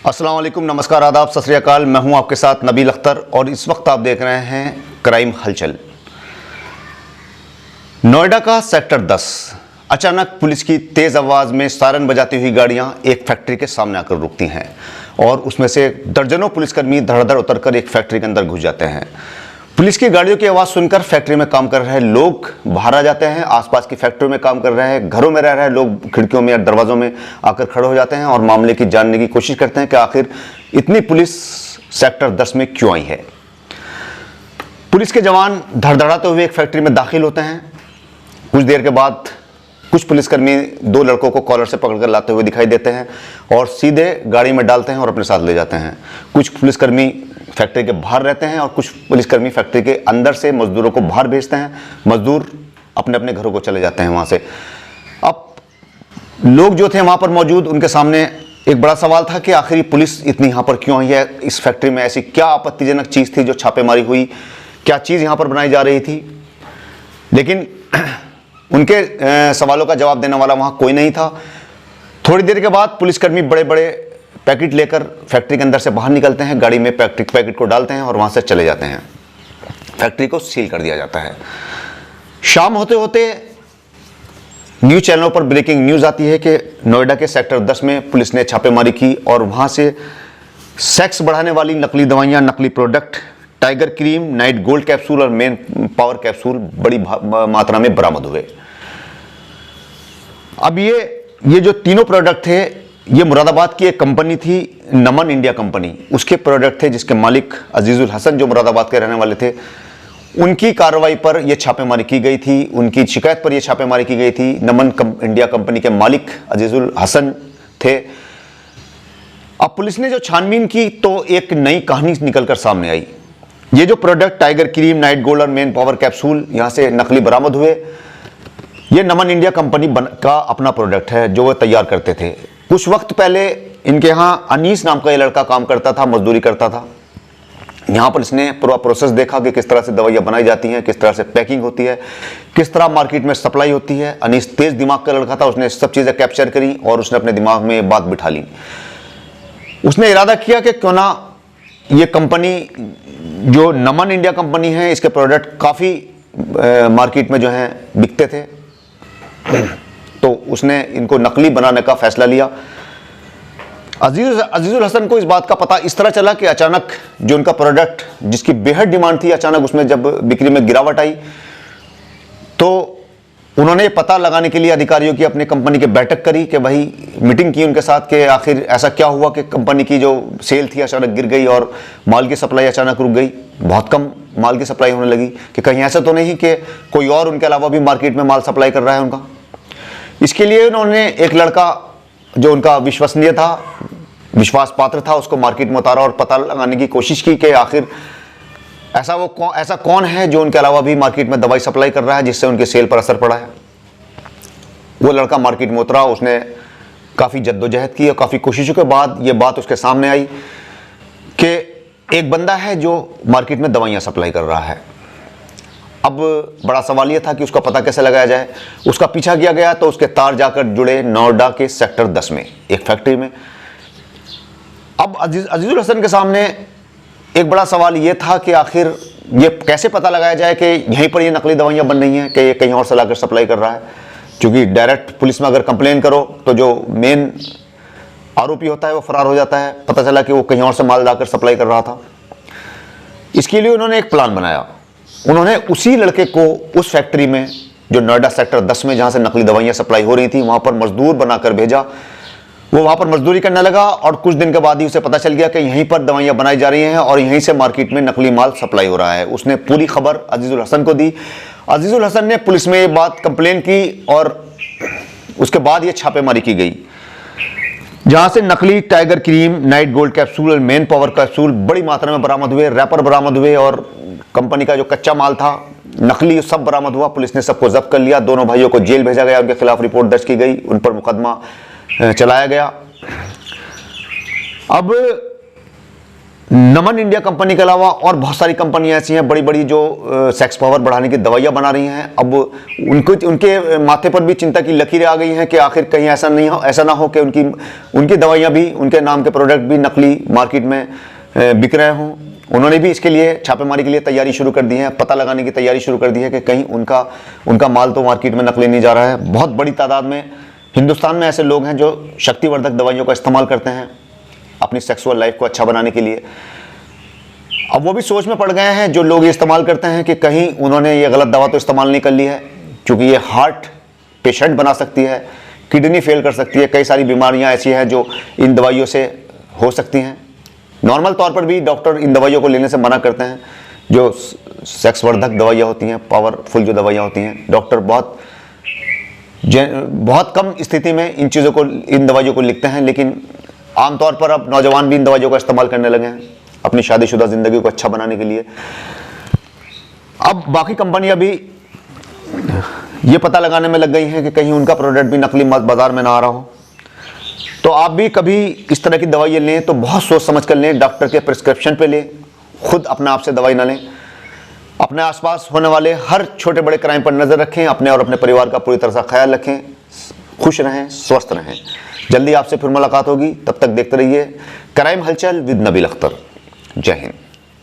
अस्सलाम वालेकुम, नमस्कार, आदाब, सत श्री अकाल। मैं हूं आपके साथ नबील अख्तर और इस वक्त आप देख रहे हैं क्राइम हलचल। नोएडा का सेक्टर 10, अचानक पुलिस की तेज आवाज में सायरन बजाती हुई गाड़ियां एक फैक्ट्री के सामने आकर रुकती हैं और उसमें से दर्जनों पुलिसकर्मी धड़ाधड़ उतरकर एक फैक्ट्री के अंदर घुस जाते हैं। पुलिस की गाड़ियों की आवाज़ सुनकर फैक्ट्री में काम कर रहे लोग बाहर आ जाते हैं। आसपास की फैक्ट्रियों में काम कर रहे हैं, घरों में रह रहे लोग खिड़कियों में या दरवाजों में आकर खड़े हो जाते हैं और मामले की जानने की कोशिश करते हैं कि आखिर इतनी पुलिस सेक्टर 10 में क्यों आई है। पुलिस के जवान धड़धड़ाते हुए एक फैक्ट्री में दाखिल होते हैं। कुछ देर के बाद कुछ पुलिसकर्मी दो लड़कों को कॉलर से पकड़कर लाते हुए दिखाई देते हैं और सीधे गाड़ी में डालते हैं और अपने साथ ले जाते हैं। कुछ पुलिसकर्मी फैक्ट्री के बाहर रहते हैं और कुछ पुलिसकर्मी फैक्ट्री के अंदर से मजदूरों को बाहर भेजते हैं। मजदूर अपने अपने घरों को चले जाते हैं वहाँ से। अब लोग जो थे वहाँ पर मौजूद, उनके सामने एक बड़ा सवाल था कि आखिर पुलिस इतनी यहाँ पर क्यों आई है। इस फैक्ट्री में ऐसी क्या आपत्तिजनक चीज़ थी जो छापेमारी हुई, क्या चीज़ यहाँ पर बनाई जा रही थी। लेकिन उनके सवालों का जवाब देने वाला वहाँ कोई नहीं था। थोड़ी देर के बाद पुलिसकर्मी बड़े बड़े पैकेट लेकर फैक्ट्री के अंदर से बाहर निकलते हैं, गाड़ी में पैकेट को डालते हैं और वहाँ से चले जाते हैं। फैक्ट्री को सील कर दिया जाता है। शाम होते होते न्यूज़ चैनलों पर ब्रेकिंग न्यूज़ आती है कि नोएडा के सेक्टर 10 में पुलिस ने छापेमारी की और वहाँ से सेक्स बढ़ाने वाली नकली दवाइयाँ, नकली product, tiger cream, night gold capsule और मेन पावर कैप्सूल बड़ी मात्रा में बरामद हुए। अब ये जो तीनों प्रोडक्ट थे, ये मुरादाबाद की एक कंपनी थी, नमन इंडिया कंपनी, उसके प्रोडक्ट थे जिसके मालिक अजीजुल हसन जो मुरादाबाद के रहने वाले थे। उनकी कार्रवाई पर यह छापेमारी की गई थी, उनकी शिकायत पर यह छापेमारी की गई थी। नमन इंडिया कंपनी के मालिक अजीजुल हसन थे। अब पुलिस ने जो छानबीन की तो एक नई कहानी निकलकर सामने आई। ये जो product tiger cream, night gold और मेन पावर कैप्सूल यहाँ से नकली बरामद हुए, ये नमन इंडिया कंपनी का अपना प्रोडक्ट है जो वो तैयार करते थे। कुछ वक्त पहले इनके यहाँ अनीस नाम का ये लड़का काम करता था, मजदूरी करता था। यहाँ पर इसने पूरा प्रोसेस देखा कि किस तरह से दवाइयाँ बनाई जाती हैं, किस तरह से पैकिंग होती है, किस तरह मार्केट में सप्लाई होती है। अनीस तेज दिमाग का लड़का था, उसने सब चीज़ें कैप्चर करी और उसने अपने दिमाग में बात बिठा ली। उसने इरादा किया कि क्यों ना ये कंपनी जो नमन इंडिया कंपनी है, इसके प्रोडक्ट काफ़ी मार्केट में जो हैं बिकते थे, तो उसने इनको नकली बनाने का फैसला लिया। अजीजुल हसन को इस बात का पता इस तरह चला कि अचानक जो उनका प्रोडक्ट जिसकी बेहद डिमांड थी, अचानक उसमें जब बिक्री में गिरावट आई तो उन्होंने पता लगाने के लिए अधिकारियों की अपनी कंपनी की बैठक करी कि भाई मीटिंग की उनके साथ कि आखिर ऐसा क्या हुआ कि कंपनी की जो सेल थी अचानक गिर गई और माल की सप्लाई अचानक रुक गई। बहुत कम माल की सप्लाई होने लगी कि कहीं ऐसा तो नहीं कि कोई और उनके अलावा भी मार्केट में माल सप्लाई कर रहा है उनका। इसके लिए उन्होंने एक लड़का जो उनका विश्वसनीय था, विश्वास पात्र था, उसको मार्केट में उतारा और पता लगाने की कोशिश की कि आखिर ऐसा कौन है जो उनके अलावा भी मार्केट में दवाई सप्लाई कर रहा है जिससे उनके सेल पर असर पड़ा है। वो लड़का मार्केट में उतरा, उसने काफ़ी जद्दोजहद की और काफ़ी कोशिशों के बाद ये बात उसके सामने आई कि एक बंदा है जो मार्केट में दवाइयाँ सप्लाई कर रहा है। अब बड़ा सवाल यह था कि उसका पता कैसे लगाया जाए। उसका पीछा किया गया तो उसके तार जाकर जुड़े नोएडा के सेक्टर 10 में एक फैक्ट्री में। अब अजीजुल हसन के सामने एक बड़ा सवाल यह था कि आखिर ये कैसे पता लगाया जाए कि यहीं पर ये नकली दवाइयाँ बन रही हैं कि ये कहीं और से लाकर सप्लाई कर रहा है। क्योंकि डायरेक्ट पुलिस में अगर कंप्लेन करो तो जो मेन आरोपी होता है वो फरार हो जाता है। पता चला कि वो कहीं और से माल लाकर सप्लाई कर रहा था। इसके लिए उन्होंने एक प्लान बनाया। उन्होंने उसी लड़के को उस फैक्ट्री में जो नोएडा सेक्टर 10 में जहाँ से नकली दवाइयाँ सप्लाई हो रही थी वहाँ पर मजदूर बनाकर भेजा। वो वहाँ पर मजदूरी करने लगा और कुछ दिन के बाद ही उसे पता चल गया कि यहीं पर दवाइयाँ बनाई जा रही हैं और यहीं से मार्केट में नकली माल सप्लाई हो रहा है। उसने पूरी खबर अजीजुल हसन को दी। अजीजुल हसन ने पुलिस में ये बात कंप्लेन की और उसके बाद ये छापेमारी की गई जहाँ से नकली tiger cream, night gold capsule और मेन पावर कैप्सूल बड़ी मात्रा में बरामद हुए। रैपर बरामद हुए और कंपनी का जो कच्चा माल था नकली सब बरामद हुआ। पुलिस ने सबको जब्त कर लिया। दोनों भाइयों को जेल भेजा गया, उनके खिलाफ रिपोर्ट दर्ज की गई, उन पर मुकदमा चलाया गया। अब नमन इंडिया कंपनी के अलावा और बहुत सारी कंपनियां ऐसी हैं बड़ी बड़ी जो सेक्स पावर बढ़ाने की दवाइयां बना रही हैं। अब उनके माथे पर भी चिंता की लकीरें आ गई हैं कि आखिर कहीं ऐसा ना हो कि उनकी दवाइयां भी, उनके नाम के प्रोडक्ट भी नकली मार्केट में बिक रहे हों। उन्होंने भी इसके लिए छापेमारी के लिए तैयारी शुरू कर दी है, पता लगाने की तैयारी शुरू कर दी है कि कहीं उनका माल तो मार्केट में नकली नहीं जा रहा है। बहुत बड़ी तादाद में हिंदुस्तान में ऐसे लोग हैं जो शक्तिवर्धक दवाइयों का इस्तेमाल करते हैं अपनी सेक्सुअल लाइफ को अच्छा बनाने के लिए। अब वो भी सोच में पड़ गए हैं जो लोग ये इस्तेमाल करते हैं कि कहीं उन्होंने ये गलत दवा तो इस्तेमाल नहीं कर ली है, क्योंकि ये हार्ट पेशेंट बना सकती है, किडनी फेल कर सकती है, कई सारी बीमारियां ऐसी हैं जो इन दवाइयों से हो सकती हैं। नॉर्मल तौर पर भी डॉक्टर इन दवाइयों को लेने से मना करते हैं। जो सेक्सवर्धक दवाइयाँ होती हैं, पावरफुल जो दवाइयाँ होती हैं, डॉक्टर बहुत कम स्थिति में इन दवाइयों को लिखते हैं, लेकिन आमतौर पर अब नौजवान भी इन दवाइयों का इस्तेमाल करने लगे हैं अपनी शादीशुदा जिंदगी को अच्छा बनाने के लिए। अब बाकी कंपनियां भी ये पता लगाने में लग गई हैं कि कहीं उनका प्रोडक्ट भी नकली बाजार में ना आ रहा हो। तो आप भी कभी इस तरह की दवाइयाँ लें तो बहुत सोच समझ कर लें, डॉक्टर के प्रिस्क्रिप्शन पे लें, खुद अपने आप से दवाई ना लें। अपने आसपास होने वाले हर छोटे बड़े क्राइम पर नजर रखें, अपने और अपने परिवार का पूरी तरह से ख्याल रखें, खुश रहें, स्वस्थ रहें। जल्दी आपसे फिर मुलाकात होगी, तब तक देखते रहिए क्राइम हलचल विद नबील अख्तर। जय हिंद।